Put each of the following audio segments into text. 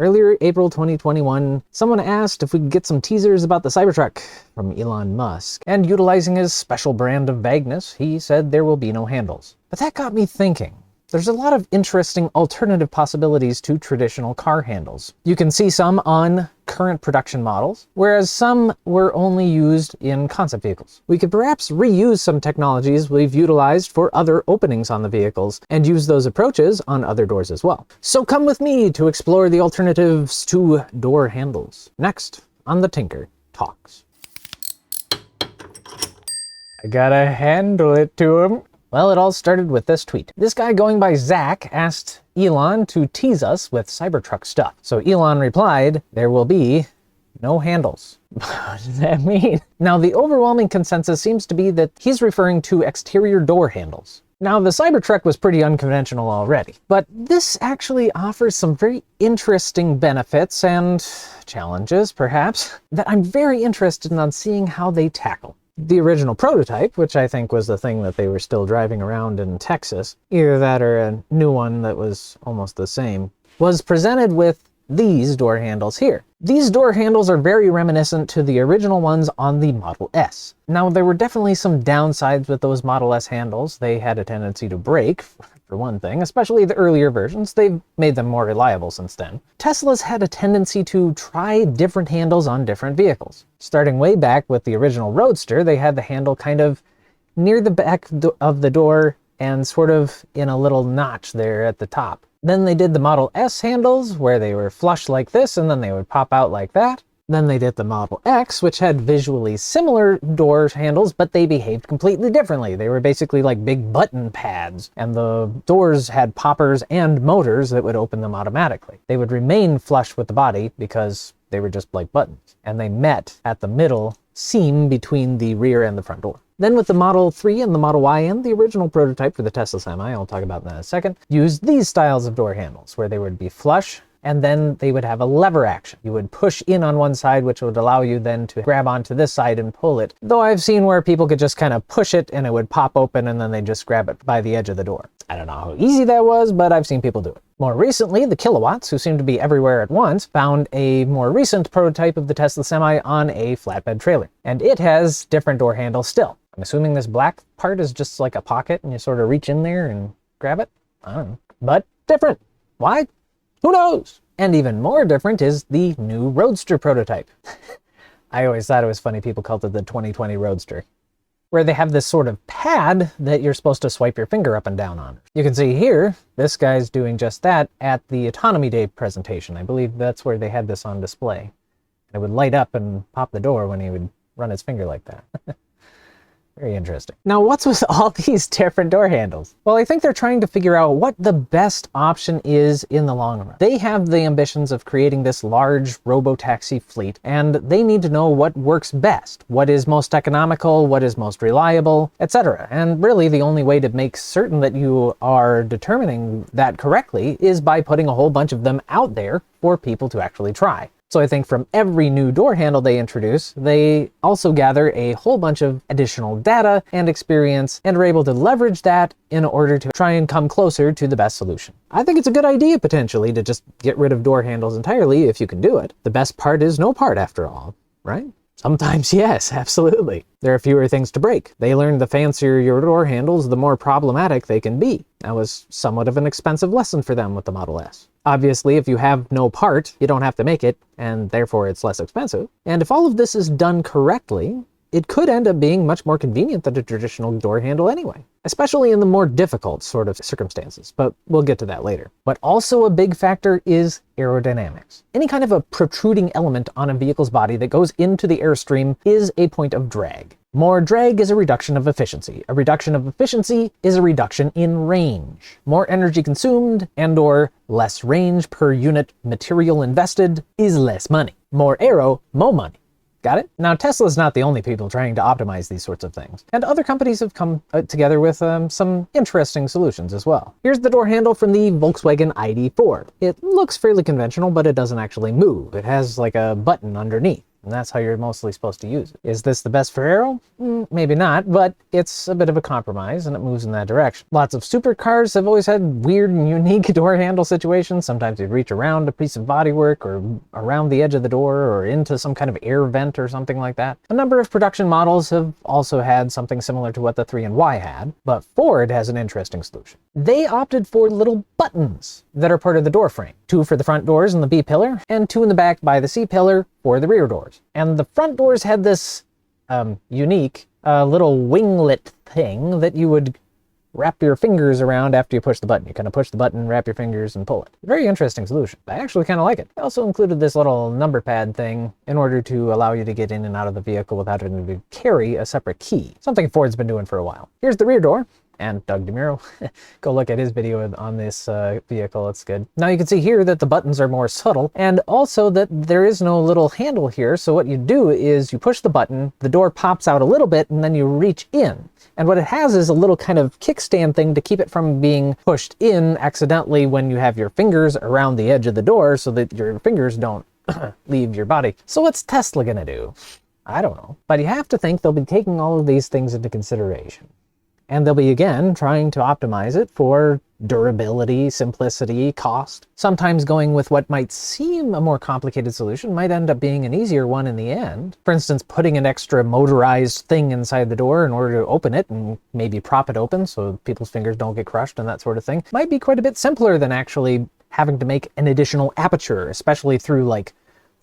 Earlier April 2021, someone asked if we could get some teasers about the Cybertruck from Elon Musk, and utilizing his special brand of vagueness, he said there will be no handles. But that got me thinking. There's a lot of interesting alternative possibilities to traditional car handles. You can see some on current production models, whereas some were only used in concept vehicles. We could perhaps reuse some technologies we've utilized for other openings on the vehicles and use those approaches on other doors as well. So come with me to explore the alternatives to door handles. Next on the Tinker Talks. I gotta handle it to him. Well, it all started with this tweet. This guy going by Zach asked Elon to tease us with Cybertruck stuff. So Elon replied, there will be no handles. What does that mean? Now, the overwhelming consensus seems to be that he's referring to exterior door handles. Now, the Cybertruck was pretty unconventional already, but this actually offers some very interesting benefits and challenges, perhaps, that I'm very interested in seeing how they tackle. The original prototype, which I think was the thing that they were still driving around in Texas, either that or a new one that was almost the same, was presented with these door handles here. These door handles are very reminiscent to the original ones on the Model S. Now, there were definitely some downsides with those Model S handles. They had a tendency to break, for one thing, especially the earlier versions. They've made them more reliable since then. Tesla's had a tendency to try different handles on different vehicles. Starting way back with the original Roadster, they had the handle kind of near the back of the door and sort of in a little notch there at the top. Then they did the Model S handles, where they were flush like this, and then they would pop out like that. Then they did the Model X, which had visually similar door handles, but they behaved completely differently. They were basically like big button pads, and the doors had poppers and motors that would open them automatically. They would remain flush with the body because they were just like buttons, and they met at the middle seam between the rear and the front door. Then with the Model 3 and the Model Y and the original prototype for the Tesla Semi, I'll talk about that in a second, used these styles of door handles, where they would be flush, and then they would have a lever action. You would push in on one side, which would allow you then to grab onto this side and pull it. Though I've seen where people could just kind of push it and it would pop open and then they just grab it by the edge of the door. I don't know how easy that was, but I've seen people do it. More recently, the Kilowatts, who seem to be everywhere at once, found a more recent prototype of the Tesla Semi on a flatbed trailer. And it has different door handles still. I'm assuming this black part is just like a pocket and you sort of reach in there and grab it. I don't know. But different. Why? Who knows? And even more different is the new Roadster prototype. I always thought it was funny people called it the 2020 Roadster, where they have this sort of pad that you're supposed to swipe your finger up and down on. You can see here, this guy's doing just that at the Autonomy Day presentation. I believe that's where they had this on display. And it would light up and pop the door when he would run his finger like that. Very interesting. Now, what's with all these different door handles? Well, I think they're trying to figure out what the best option is in the long run. They have the ambitions of creating this large robo-taxi fleet, and they need to know what works best, what is most economical, what is most reliable, etc. And really, the only way to make certain that you are determining that correctly is by putting a whole bunch of them out there for people to actually try. So I think from every new door handle they introduce, they also gather a whole bunch of additional data and experience and are able to leverage that in order to try and come closer to the best solution. I think it's a good idea potentially to just get rid of door handles entirely if you can do it. The best part is no part after all, right? Sometimes yes, absolutely. There are fewer things to break. They learned the fancier your door handles, the more problematic they can be. That was somewhat of an expensive lesson for them with the Model S. Obviously, if you have no part, you don't have to make it, and therefore it's less expensive. And if all of this is done correctly, it could end up being much more convenient than a traditional door handle anyway, especially in the more difficult sort of circumstances, but we'll get to that later. But also a big factor is aerodynamics. Any kind of a protruding element on a vehicle's body that goes into the airstream is a point of drag. More drag is a reduction of efficiency. A reduction of efficiency is a reduction in range. More energy consumed and/or less range per unit material invested is less money. More aero, more money. Got it? Now, Tesla's not the only people trying to optimize these sorts of things, and other companies have come together with some interesting solutions as well. Here's the door handle from the Volkswagen ID.4. It looks fairly conventional, but it doesn't actually move. It has like a button underneath. And that's how you're mostly supposed to use it. Is this the best for aero? Maybe not, but it's a bit of a compromise and it moves in that direction. Lots of supercars have always had weird and unique door handle situations. Sometimes you'd reach around a piece of bodywork or around the edge of the door or into some kind of air vent or something like that. A number of production models have also had something similar to what the 3 and Y had, but Ford has an interesting solution. They opted for little buttons that are part of the door frame. 2 for the front doors in the B pillar and 2 in the back by the C pillar for the rear doors. And the front doors had this unique little winglet thing that you would wrap your fingers around after you push the button. You kind of push the button, wrap your fingers, and pull it. Very interesting solution. I actually kind of like it. I also included this little number pad thing in order to allow you to get in and out of the vehicle without having to carry a separate key. Something Ford's been doing for a while. Here's the rear door. And Doug DeMuro, go look at his video on this vehicle, it's good. Now you can see here that the buttons are more subtle, and also that there is no little handle here, so what you do is you push the button, the door pops out a little bit, and then you reach in. And what it has is a little kind of kickstand thing to keep it from being pushed in accidentally when you have your fingers around the edge of the door so that your fingers don't leave your body. So what's Tesla gonna do? I don't know. But you have to think they'll be taking all of these things into consideration. And they'll be, again, trying to optimize it for durability, simplicity, cost. Sometimes going with what might seem a more complicated solution might end up being an easier one in the end. For instance, putting an extra motorized thing inside the door in order to open it and maybe prop it open so people's fingers don't get crushed and that sort of thing might be quite a bit simpler than actually having to make an additional aperture, especially through like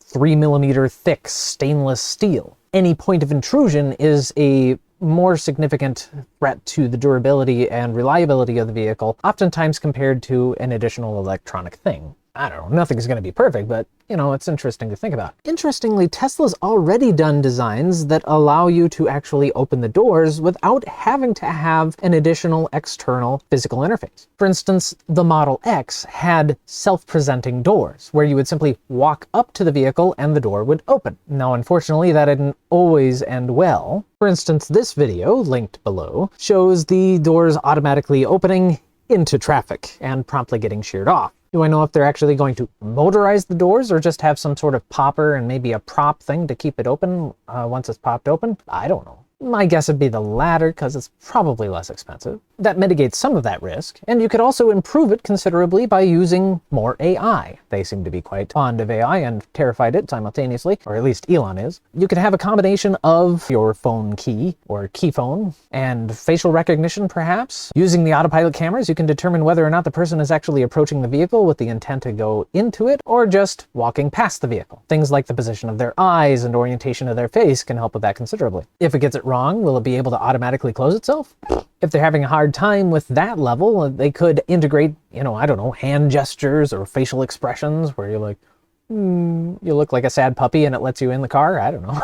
3mm thick stainless steel. Any point of intrusion is a more significant threat to the durability and reliability of the vehicle, oftentimes compared to an additional electronic thing. I don't know, nothing's going to be perfect, but, you know, it's interesting to think about. Interestingly, Tesla's already done designs that allow you to actually open the doors without having to have an additional external physical interface. For instance, the Model X had self-presenting doors, where you would simply walk up to the vehicle and the door would open. Now, unfortunately, that didn't always end well. For instance, this video, linked below, shows the doors automatically opening into traffic and promptly getting sheared off. Do I know if they're actually going to motorize the doors or just have some sort of popper and maybe a prop thing to keep it open once it's popped open? I don't know. My guess would be the latter because it's probably less expensive. That mitigates some of that risk, and you could also improve it considerably by using more AI. They seem to be quite fond of AI and terrified it simultaneously, or at least Elon is. You could have a combination of your phone key, or key phone, and facial recognition perhaps. Using the autopilot cameras, you can determine whether or not the person is actually approaching the vehicle with the intent to go into it, or just walking past the vehicle. Things like the position of their eyes and orientation of their face can help with that considerably. If it gets it wrong, will it be able to automatically close itself? If they're having a hard time with that level, they could integrate, I don't know, hand gestures or facial expressions where you're like, you look like a sad puppy and it lets you in the car. I don't know.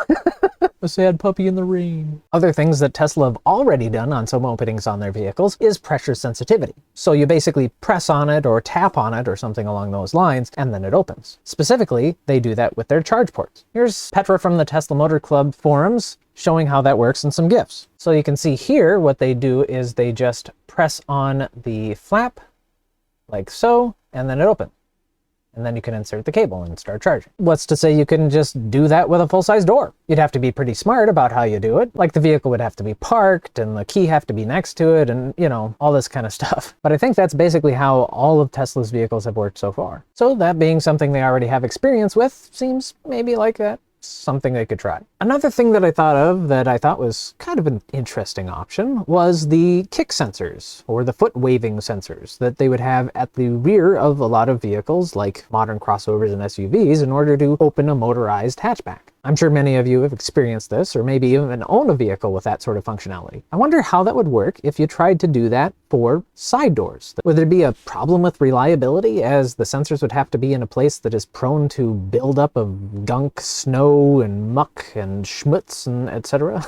A sad puppy in the rain. Other things that Tesla have already done on some openings on their vehicles is pressure sensitivity. So you basically press on it or tap on it or something along those lines, and then it opens. Specifically, they do that with their charge ports. Here's Petra from the Tesla Motor Club forums showing how that works in some GIFs. So you can see here what they do is they just press on the flap like so, and then it opens. And then you can insert the cable and start charging. What's to say you couldn't just do that with a full-size door? You'd have to be pretty smart about how you do it. Like the vehicle would have to be parked and the key have to be next to it and, all this kind of stuff. But I think that's basically how all of Tesla's vehicles have worked so far. So that being something they already have experience with seems maybe like that. Something they could try. Another thing that I thought of that I thought was kind of an interesting option was the kick sensors, or the foot waving sensors that they would have at the rear of a lot of vehicles like modern crossovers and SUVs in order to open a motorized hatchback. I'm sure many of you have experienced this, or maybe even own a vehicle with that sort of functionality. I wonder how that would work if you tried to do that for side doors. Would there be a problem with reliability, as the sensors would have to be in a place that is prone to buildup of gunk, snow, and muck, and schmutz, and etc.?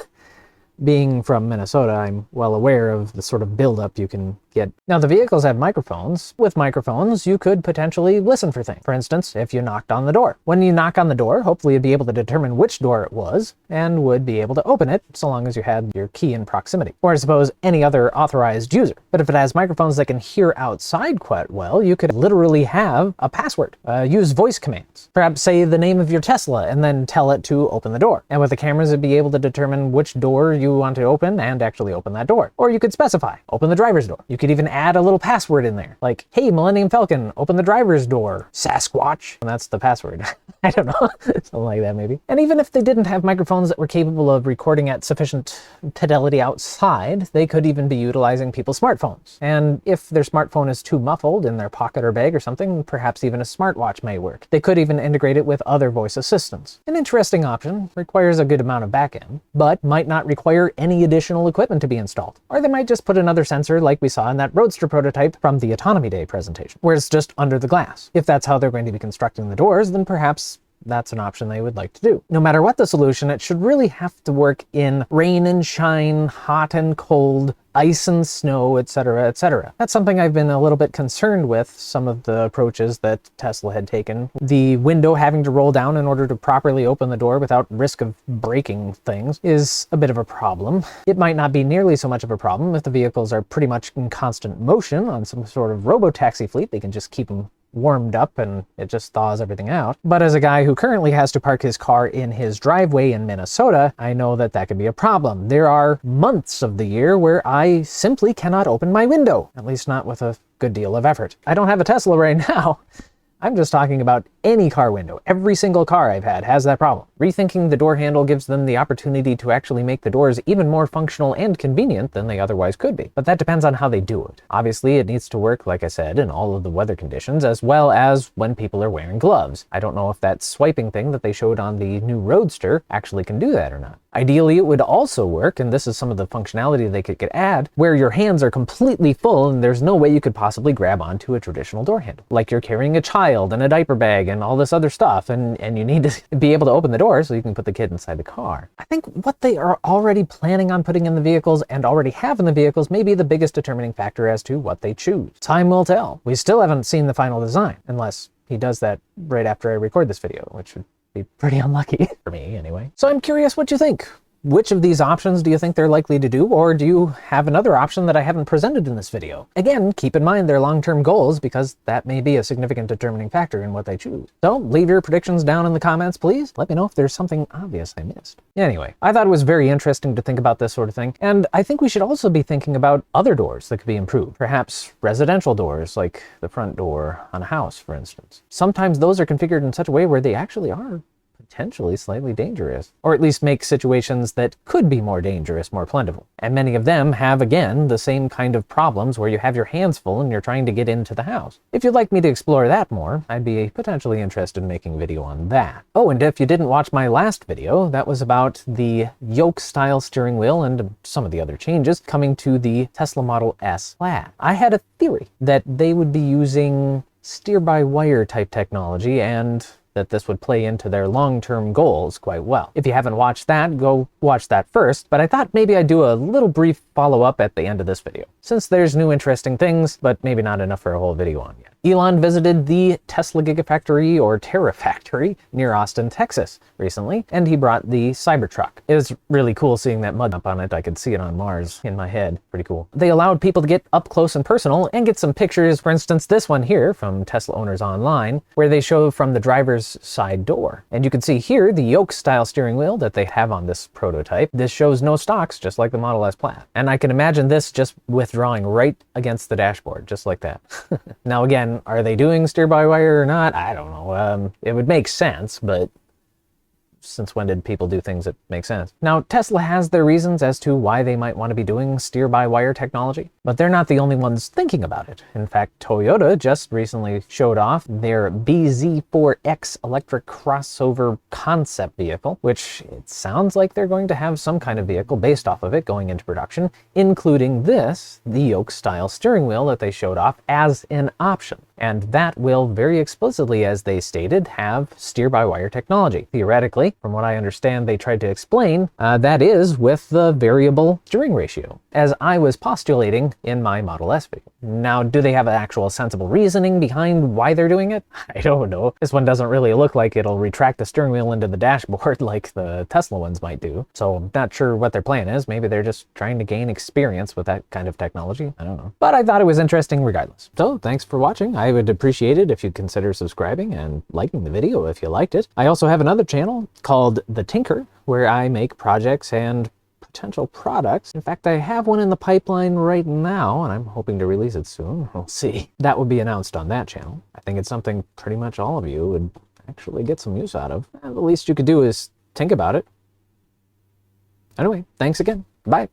Being from Minnesota, I'm well aware of the sort of buildup you can yet. Now, the vehicles have microphones. With microphones, you could potentially listen for things. For instance, if you knocked on the door. When you knock on the door, hopefully you'd be able to determine which door it was and would be able to open it so long as you had your key in proximity. Or I suppose any other authorized user. But if it has microphones that can hear outside quite well, you could literally have a password. Use voice commands. Perhaps say the name of your Tesla and then tell it to open the door. And with the cameras, it'd be able to determine which door you want to open and actually open that door. Or you could specify, open the driver's door. You could even add a little password in there. Like, hey, Millennium Falcon, open the driver's door. Sasquatch. And that's the password. I don't know. Something like that maybe. And even if they didn't have microphones that were capable of recording at sufficient fidelity outside, they could even be utilizing people's smartphones. And if their smartphone is too muffled in their pocket or bag or something, perhaps even a smartwatch may work. They could even integrate it with other voice assistants. An interesting option, requires a good amount of backend, but might not require any additional equipment to be installed. Or they might just put another sensor like we saw in that Roadster prototype from the Autonomy Day presentation, where it's just under the glass. If that's how they're going to be constructing the doors, then perhaps that's an option they would like to do. No matter what the solution, it should really have to work in rain and shine, hot and cold, ice and snow, etc., etc. That's something I've been a little bit concerned with, some of the approaches that Tesla had taken. The window having to roll down in order to properly open the door without risk of breaking things is a bit of a problem. It might not be nearly so much of a problem if the vehicles are pretty much in constant motion on some sort of robo-taxi fleet. They can just keep them warmed up and it just thaws everything out. But as a guy who currently has to park his car in his driveway in Minnesota, I know that that could be a problem. There are months of the year where I simply cannot open my window, at least not with a good deal of effort. I don't have a Tesla right now. I'm just talking about any car window. Every single car I've had has that problem. Rethinking the door handle gives them the opportunity to actually make the doors even more functional and convenient than they otherwise could be. But that depends on how they do it. Obviously, it needs to work, like I said, in all of the weather conditions, as well as when people are wearing gloves. I don't know if that swiping thing that they showed on the new Roadster actually can do that or not. Ideally, it would also work, and this is some of the functionality they could add, where your hands are completely full and there's no way you could possibly grab onto a traditional door handle. Like you're carrying a child and a diaper bag and all this other stuff, and you need to be able to open the door so you can put the kid inside the car. I think what they are already planning on putting in the vehicles and already have in the vehicles may be the biggest determining factor as to what they choose. Time will tell. We still haven't seen the final design, unless he does that right after I record this video, which would be pretty unlucky for me anyway. So I'm curious what you think. Which of these options do you think they're likely to do, or do you have another option that I haven't presented in this video? Again, keep in mind their long-term goals, because that may be a significant determining factor in what they choose. So leave your predictions down in the comments, please. Let me know if there's something obvious I missed. Anyway, I thought it was very interesting to think about this sort of thing, and I think we should also be thinking about other doors that could be improved. Perhaps residential doors, like the front door on a house, for instance. Sometimes those are configured in such a way where they actually are potentially slightly dangerous, or at least make situations that could be more dangerous more plentiful. And many of them have, again, the same kind of problems where you have your hands full and you're trying to get into the house. If you'd like me to explore that more, I'd be potentially interested in making a video on that. Oh, and if you didn't watch my last video, that was about the Yoke style steering wheel and some of the other changes coming to the Tesla Model S Plaid. I had a theory that they would be using steer-by-wire type technology and that this would play into their long-term goals quite well. If you haven't watched that, go watch that first, but I thought maybe I'd do a little brief follow-up at the end of this video, since there's new interesting things, but maybe not enough for a whole video on yet. Elon visited the Tesla Gigafactory or Terrafactory near Austin, Texas recently, and he brought the Cybertruck. It was really cool seeing that mud up on it. I could see it on Mars in my head. Pretty cool. They allowed people to get up close and personal and get some pictures. For instance, this one here from Tesla Owners Online, where they show from the driver's side door. And you can see here the Yoke style steering wheel that they have on this prototype. This shows no stocks, just like the Model S Plaid. And I can imagine this just withdrawing right against the dashboard, just like that. Now again, are they doing steer-by-wire or not? I don't know. It would make sense, but since when did people do things that make sense? Now, Tesla has their reasons as to why they might want to be doing steer-by-wire technology, but they're not the only ones thinking about it. In fact, Toyota just recently showed off their BZ4X electric crossover concept vehicle, which it sounds like they're going to have some kind of vehicle based off of it going into production, including this, the Yoke-style steering wheel that they showed off as an option. And that will very explicitly, as they stated, have steer-by-wire technology. Theoretically, from what I understand they tried to explain, that is with the variable steering ratio, as I was postulating in my Model S video. Now, do they have an actual sensible reasoning behind why they're doing it? I don't know. This one doesn't really look like it'll retract the steering wheel into the dashboard like the Tesla ones might do. So I'm not sure what their plan is. Maybe they're just trying to gain experience with that kind of technology. I don't know. But I thought it was interesting regardless. So thanks for watching. I would appreciate it if you'd consider subscribing and liking the video if you liked it. I also have another channel called The Tinker, where I make projects and potential products. In fact, I have one in the pipeline right now, and I'm hoping to release it soon. We'll see. That will be announced on that channel. I think it's something pretty much all of you would actually get some use out of. And the least you could do is think about it. Anyway, thanks again. Bye.